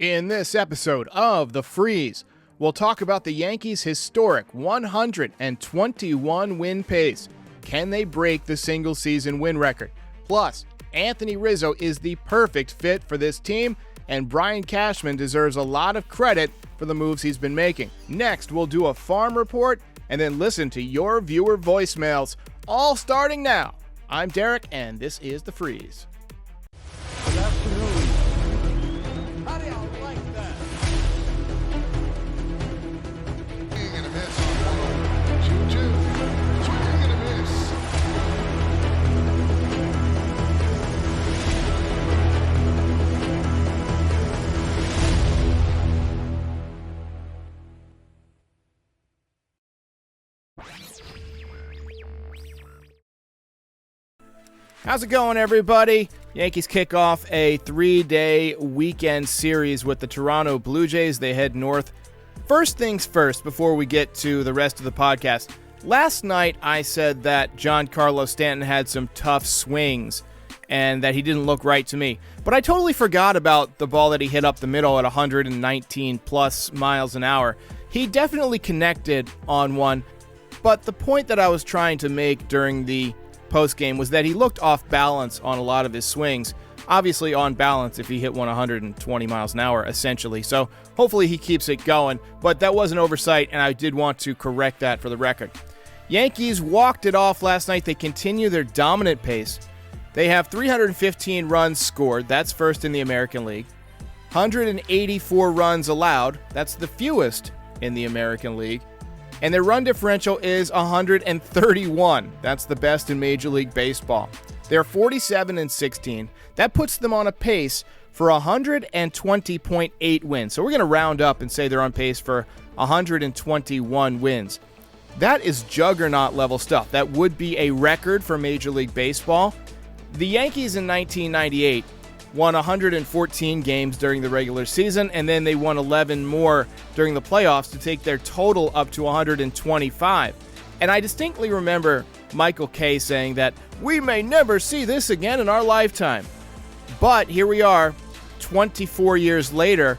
In this episode of The Frieze, we'll talk about the Yankees' historic 121 win pace. Can they break the single season win record? Plus, Anthony Rizzo is the perfect fit for this team, and Brian Cashman deserves a lot of credit for the moves he's been making. Next, we'll do a farm report and then listen to your viewer voicemails, all starting now. I'm Derek, and this is The Frieze. Good afternoon. How do y'all like that? Swing and a miss on 2-2. Swing and a miss. How's it going, everybody? Yankees kick off a 3-day weekend series with the Toronto Blue Jays. They head north. First things first, before we get to the rest of the podcast. Last night, I said that Giancarlo Stanton had some tough swings and that he didn't look right to me. But I totally forgot about the ball that he hit up the middle at 119 plus miles an hour. He definitely connected on one, but the point that I was trying to make during the post-game was that he looked off balance on a lot of his swings. Obviously on balance if he hit 120 miles an hour, essentially. So hopefully he keeps it going, but that was an oversight, and I did want to correct that for the record. Yankees walked it off last night. They continue their dominant pace. They have 315 runs scored. That's first in the American League. 184 runs allowed. That's the fewest in the American League. And their run differential is 131. That's the best in Major League Baseball. They're 47-16. That puts them on a pace for 120.8 wins. So we're going to round up and say they're on pace for 121 wins. That is juggernaut level stuff. That would be a record for Major League Baseball. The Yankees in 1998 won 114 games during the regular season, and then they won 11 more during the playoffs to take their total up to 125. And I distinctly remember Michael Kay saying that we may never see this again in our lifetime. But here we are, 24 years later,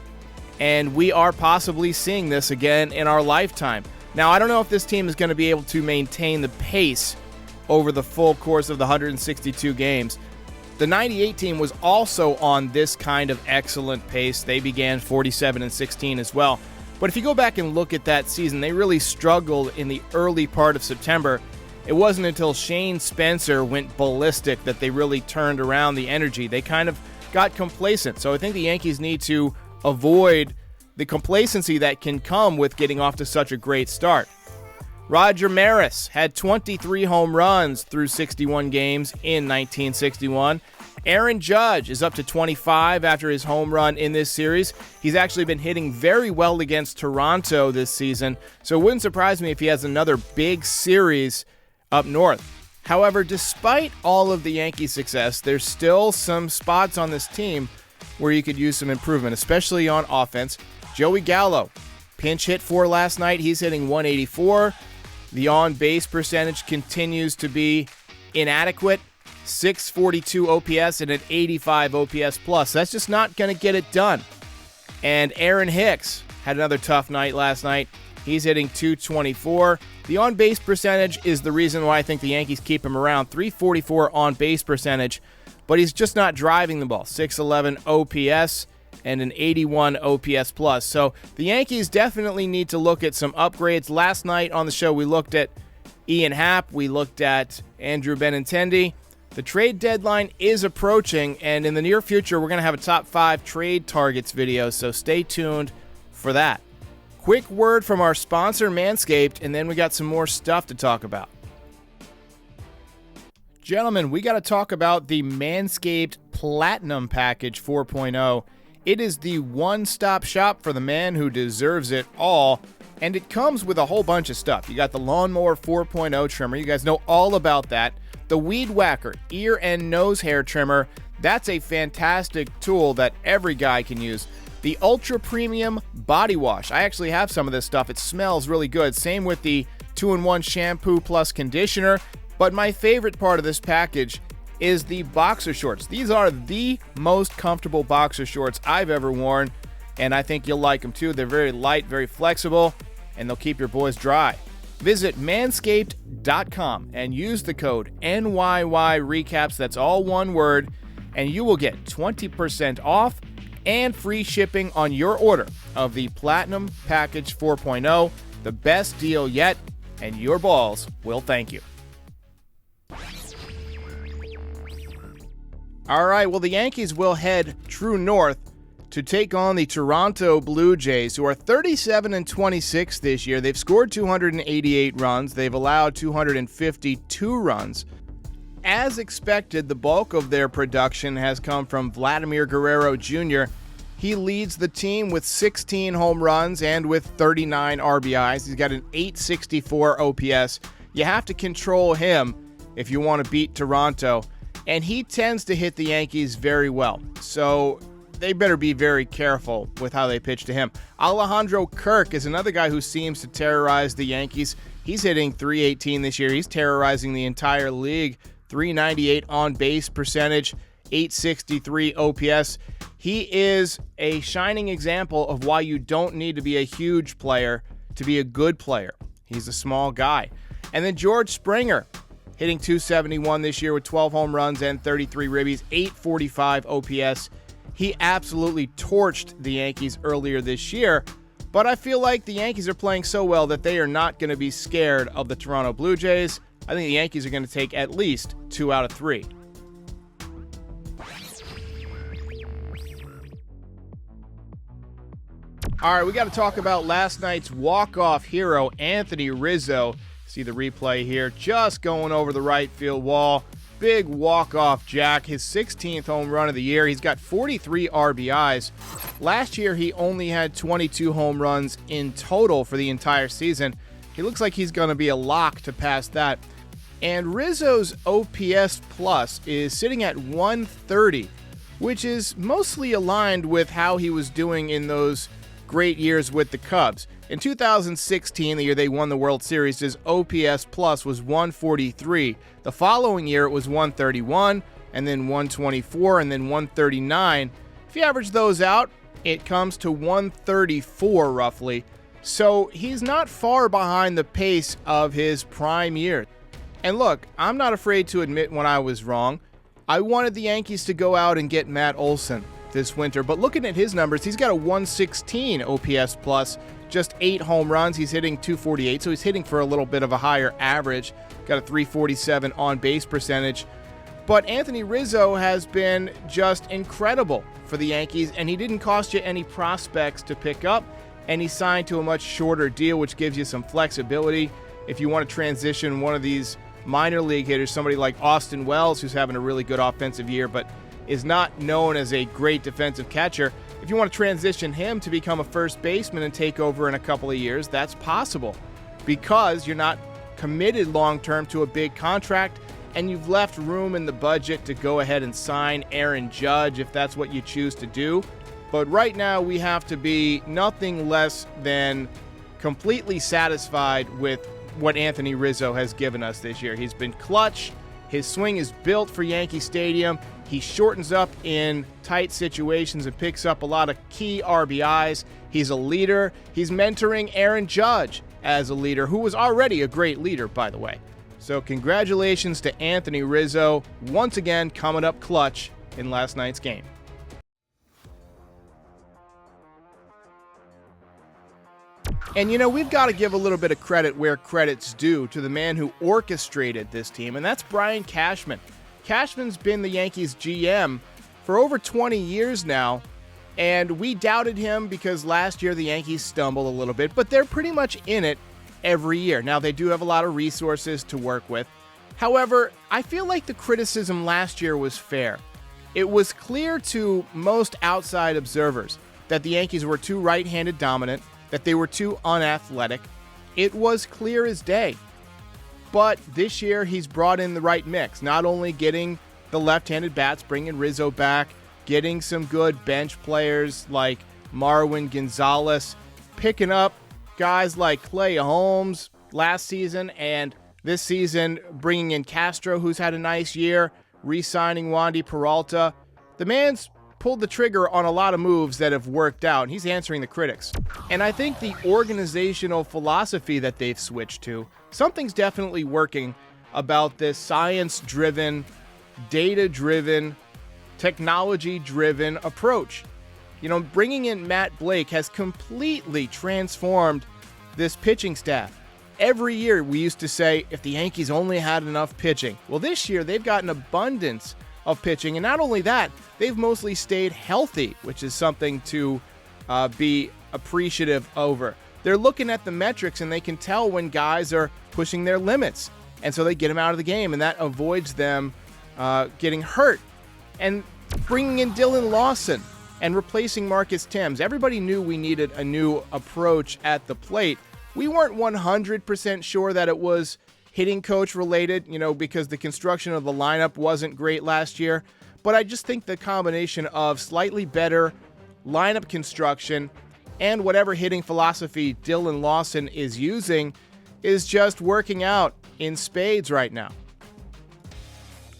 and we are possibly seeing this again in our lifetime. Now, I don't know if this team is going to be able to maintain the pace over the full course of the 162 games. The 98 team was also on this kind of excellent pace. They began 47-16 as well. But if you go back and look at that season, they really struggled in the early part of September. It wasn't until Shane Spencer went ballistic that they really turned around the energy. They kind of got complacent. So I think the Yankees need to avoid the complacency that can come with getting off to such a great start. Roger Maris had 23 home runs through 61 games in 1961. Aaron Judge is up to 25 after his home run in this series. He's actually been hitting very well against Toronto this season, so it wouldn't surprise me if he has another big series up north. However, despite all of the Yankees' success, there's still some spots on this team where you could use some improvement, especially on offense. Joey Gallo, pinch hit for last night. He's hitting 184. The on-base percentage continues to be inadequate. 642 OPS and an 85 OPS plus. That's just not going to get it done. And Aaron Hicks had another tough night last night. He's hitting 224. The on-base percentage is the reason why I think the Yankees keep him around. 344 on-base percentage, but he's just not driving the ball. 611 OPS and an 81 OPS plus. So the Yankees definitely need to look at some upgrades. Last night on the show, we looked at Ian Happ. We looked at Andrew Benintendi. The trade deadline is approaching, and in the near future, we're going to have a top 5 trade targets video, so stay tuned for that. Quick word from our sponsor, Manscaped, and then we got some more stuff to talk about. Gentlemen, we got to talk about the Manscaped Platinum Package 4.0. It is the one-stop shop for the man who deserves it all, and it comes with a whole bunch of stuff. You got the Lawnmower 4.0 trimmer. You guys know all about that. The Weed Whacker ear and nose hair trimmer. That's a fantastic tool that every guy can use. The Ultra Premium Body Wash. I actually have some of this stuff. It smells really good. Same with the 2-in-1 shampoo plus conditioner. But my favorite part of this package is the boxer shorts. These are the most comfortable boxer shorts I've ever worn. and I think you'll like them too. They're very light, very flexible, and they'll keep your boys dry. Visit manscaped.com and use the code NYY Recaps, that's all one word, and you will get 20% off and free shipping on your order of the Platinum Package 4.0, the best deal yet, and your balls will thank you. All right, well, the Yankees will head true north to take on the Toronto Blue Jays, who are 37-26 this year. They've scored 288 runs. They've allowed 252 runs. As expected, the bulk of their production has come from Vladimir Guerrero Jr. He leads the team with 16 home runs and with 39 RBIs. He's got an .864 OPS. You have to control him if you want to beat Toronto, and he tends to hit the Yankees very well. So they better be very careful with how they pitch to him. Alejandro Kirk is another guy who seems to terrorize the Yankees. He's hitting .318 this year. He's terrorizing the entire league. .398 on base percentage, .863 OPS. He is a shining example of why you don't need to be a huge player to be a good player. He's a small guy. And then George Springer, hitting .271 this year with 12 home runs and 33 ribbies, .845 OPS. He absolutely torched the Yankees earlier this year, but I feel like the Yankees are playing so well that they are not going to be scared of the Toronto Blue Jays. I think the Yankees are going to take at least 2 out of 3. All right, we got to talk about last night's walk-off hero, Anthony Rizzo. See the replay here, just going over the right field wall. Big walk-off jack, his 16th home run of the year. He's got 43 RBIs. Last year, he only had 22 home runs in total for the entire season. He looks like he's going to be a lock to pass that. And Rizzo's OPS plus is sitting at 130, which is mostly aligned with how he was doing in those great years with the Cubs. In 2016, the year they won the World Series, his OPS plus was 143. The following year, it was 131, and then 124, and then 139. If you average those out, it comes to 134 roughly. So he's not far behind the pace of his prime year. And look, I'm not afraid to admit when I was wrong. I wanted the Yankees to go out and get Matt Olson this winter, but looking at his numbers, he's got a 116 OPS plus, just 8 home runs. He's hitting .248, so he's hitting for a little bit of a higher average. Got a .347 on base percentage. But Anthony Rizzo has been just incredible for the Yankees, and he didn't cost you any prospects to pick up, and he signed to a much shorter deal, which gives you some flexibility if you want to transition one of these minor league hitters, somebody like Austin Wells, who's having a really good offensive year but is not known as a great defensive catcher. If you want to transition him to become a first baseman and take over in a couple of years, that's possible because you're not committed long-term to a big contract, and you've left room in the budget to go ahead and sign Aaron Judge if that's what you choose to do. But right now, we have to be nothing less than completely satisfied with what Anthony Rizzo has given us this year. He's been clutch. His swing is built for Yankee Stadium. He shortens up in tight situations and picks up a lot of key RBIs. He's a leader. He's mentoring Aaron Judge as a leader, who was already a great leader, by the way. So congratulations to Anthony Rizzo, once again coming up clutch in last night's game. And you know, we've got to give a little bit of credit where credit's due to the man who orchestrated this team, and that's Brian Cashman. Cashman's been the Yankees GM for over 20 years now, and we doubted him because last year the Yankees stumbled a little bit, but they're pretty much in it every year. Now, they do have a lot of resources to work with. However, I feel like the criticism last year was fair. It was clear to most outside observers that the Yankees were too right-handed dominant, that they were too unathletic. It was clear as day. But this year, he's brought in the right mix, not only getting the left-handed bats, bringing Rizzo back, getting some good bench players like Marwin Gonzalez, picking up guys like Clay Holmes last season, and this season bringing in Castro, who's had a nice year, re-signing Wandy Peralta. The man's pulled the trigger on a lot of moves that have worked out, and he's answering the critics. And I think the organizational philosophy that they've switched to, something's definitely working about this science-driven, data-driven, technology-driven approach. You know, bringing in Matt Blake has completely transformed this pitching staff. Every year we used to say, if the Yankees only had enough pitching. Well, this year they've got an abundance of pitching, and not only that, they've mostly stayed healthy, which is something to be appreciative over. They're looking at the metrics, and they can tell when guys are pushing their limits, and so they get them out of the game, and that avoids them getting hurt. And bringing in Dylan Lawson and replacing Marcus Thames, everybody knew we needed a new approach at the plate. We weren't 100% sure that it was hitting coach related, you know, because the construction of the lineup wasn't great last year. But I just think the combination of slightly better lineup construction and whatever hitting philosophy Dylan Lawson is using is just working out in spades right now.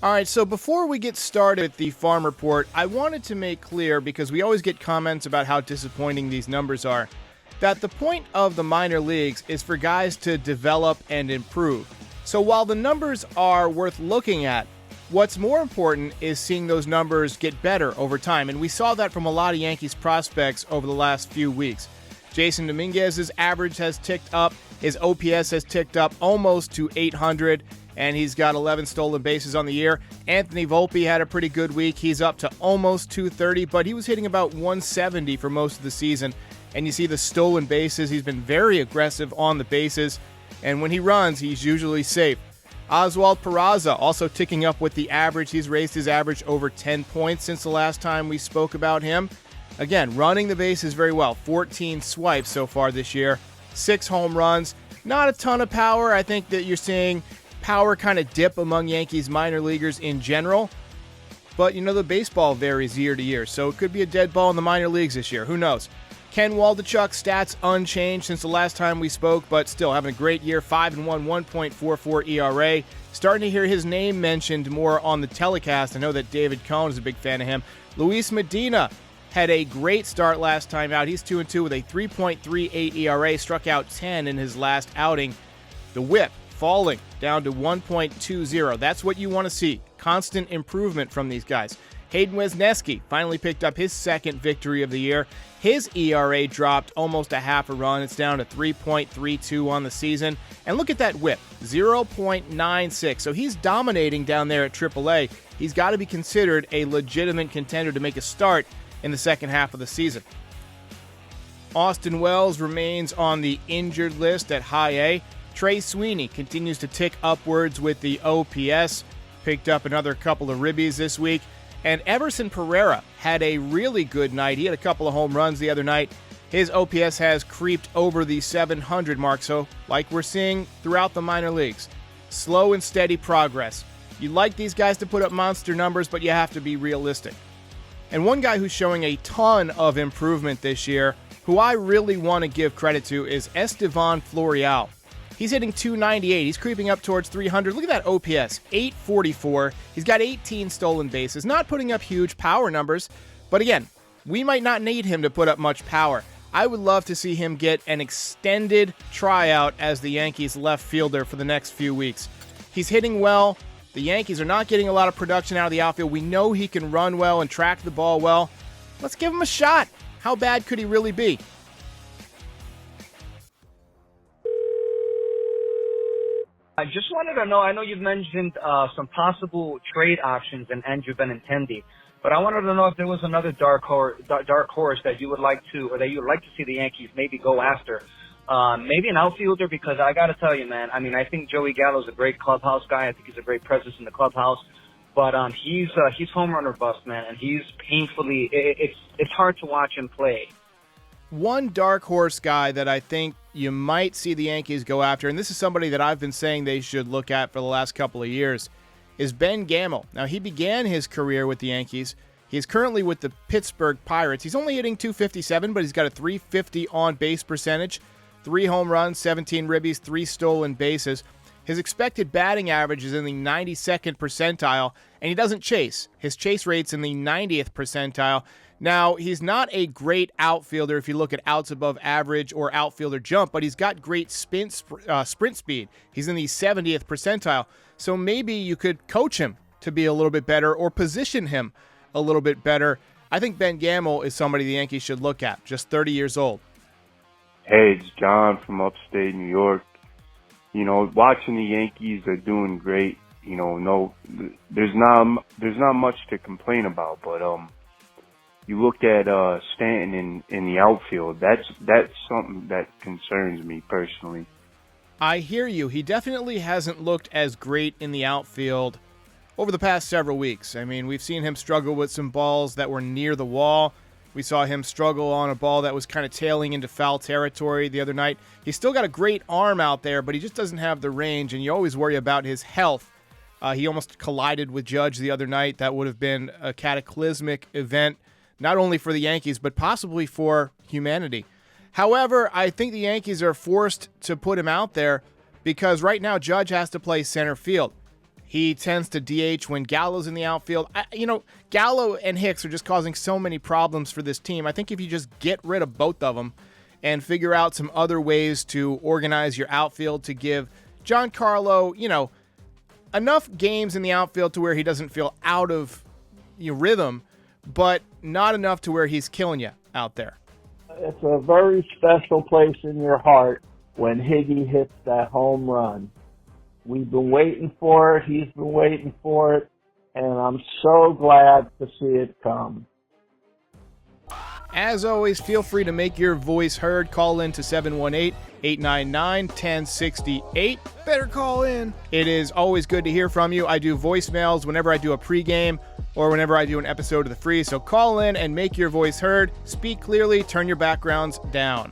All right, so before we get started with the farm report, I wanted to make clear, because we always get comments about how disappointing these numbers are, that the point of the minor leagues is for guys to develop and improve. So while the numbers are worth looking at, what's more important is seeing those numbers get better over time, and we saw that from a lot of Yankees prospects over the last few weeks. Jason Dominguez's average has ticked up, his OPS has ticked up almost to 800, and he's got 11 stolen bases on the year. Anthony Volpe had a pretty good week. He's up to almost 230, but he was hitting about 170 for most of the season. And you see the stolen bases. He's been very aggressive on the bases, and when he runs, he's usually safe. Oswald Peraza also ticking up with the average. He's raised his average over 10 points since the last time we spoke about him. Again, running the bases very well. 14 swipes so far this year. 6 home runs. Not a ton of power. I think that you're seeing power kind of dip among Yankees minor leaguers in general. But, you know, the baseball varies year to year, so it could be a dead ball in the minor leagues this year. Who knows? Ken Waldichuk, stats unchanged since the last time we spoke, but still having a great year. 5-1, 1.44 ERA. Starting to hear his name mentioned more on the telecast. I know that David Cohn is a big fan of him. Luis Medina had a great start last time out. He's 2-2 with a 3.38 ERA. Struck out 10 in his last outing. The whip falling down to 1.20. That's what you want to see. Constant improvement from these guys. Hayden Wesneski finally picked up his second victory of the year. His ERA dropped almost a half a run. It's down to 3.32 on the season. And look at that whip, 0.96. So he's dominating down there at AAA. He's got to be considered a legitimate contender to make a start in the second half of the season. Austin Wells remains on the injured list at high A. Trey Sweeney continues to tick upwards with the OPS. Picked up another couple of ribbies this week. And Everson Pereira had a really good night. He had a couple of home runs the other night. His OPS has creeped over the 700 mark, so like we're seeing throughout the minor leagues, slow and steady progress. You like these guys to put up monster numbers, but you have to be realistic. And one guy who's showing a ton of improvement this year, who I really want to give credit to, is Estevan Florial. He's hitting 298. He's creeping up towards 300. Look at that OPS, 844. He's got 18 stolen bases. Not putting up huge power numbers, but again, we might not need him to put up much power. I would love to see him get an extended tryout as the Yankees left fielder for the next few weeks. He's hitting well. The Yankees are not getting a lot of production out of the outfield. We know he can run well and track the ball well. Let's give him a shot. How bad could he really be? I just wanted to know, I know you've mentioned some possible trade options in Andrew Benintendi, but I wanted to know if there was another dark horse that you would like to, or that you would like to see the Yankees maybe go after. Maybe an outfielder, because I got to tell you, man, I mean, I think Joey Gallo's a great clubhouse guy. I think he's a great presence in the clubhouse, but he's home run or bust, man, and he's painfully, it's hard to watch him play. One dark horse guy that I think you might see the Yankees go after, and this is somebody that I've been saying they should look at for the last couple of years, is Ben Gamel. Now, he began his career with the Yankees. He's currently with the Pittsburgh Pirates. He's only hitting 257, but he's got a 350 on-base percentage, 3 home runs, 17 ribbies, 3 stolen bases. His expected batting average is in the 92nd percentile, and he doesn't chase. His chase rate's in the 90th percentile. Now, he's not a great outfielder if you look at outs above average or outfielder jump, but he's got great sprint speed. He's in the 70th percentile. So maybe you could coach him to be a little bit better or position him a little bit better. I think Ben Gamel is somebody the Yankees should look at, just 30 years old. Hey, it's John from upstate New York. You know, watching the Yankees, they're doing great. You know, there's not much to complain about, but you look at Stanton in the outfield. That's something that concerns me personally. I hear you. He definitely hasn't looked as great in the outfield over the past several weeks. I mean, we've seen him struggle with some balls that were near the wall. We saw him struggle on a ball that was kind of tailing into foul territory the other night. He's still got a great arm out there, but he just doesn't have the range, and you always worry about his health. He almost collided with Judge the other night. That would have been a cataclysmic event, not only for the Yankees, but possibly for humanity. However, I think the Yankees are forced to put him out there because right now Judge has to play center field. He tends to DH when Gallo's in the outfield. Gallo and Hicks are just causing so many problems for this team. I think if you just get rid of both of them and figure out some other ways to organize your outfield to give Giancarlo, enough games in the outfield to where he doesn't feel out of rhythm, but not enough to where he's killing you out there. It's a very special place in your heart when Higgy hits that home run. We've been waiting for it. He's been waiting for it. And I'm so glad to see it come. As always, feel free to make your voice heard. Call in to 718-899-1068. Better call in. It is always good to hear from you. I do voicemails whenever I do a pregame or whenever I do an episode of The Frieze. So call in and make your voice heard. Speak clearly. Turn your backgrounds down.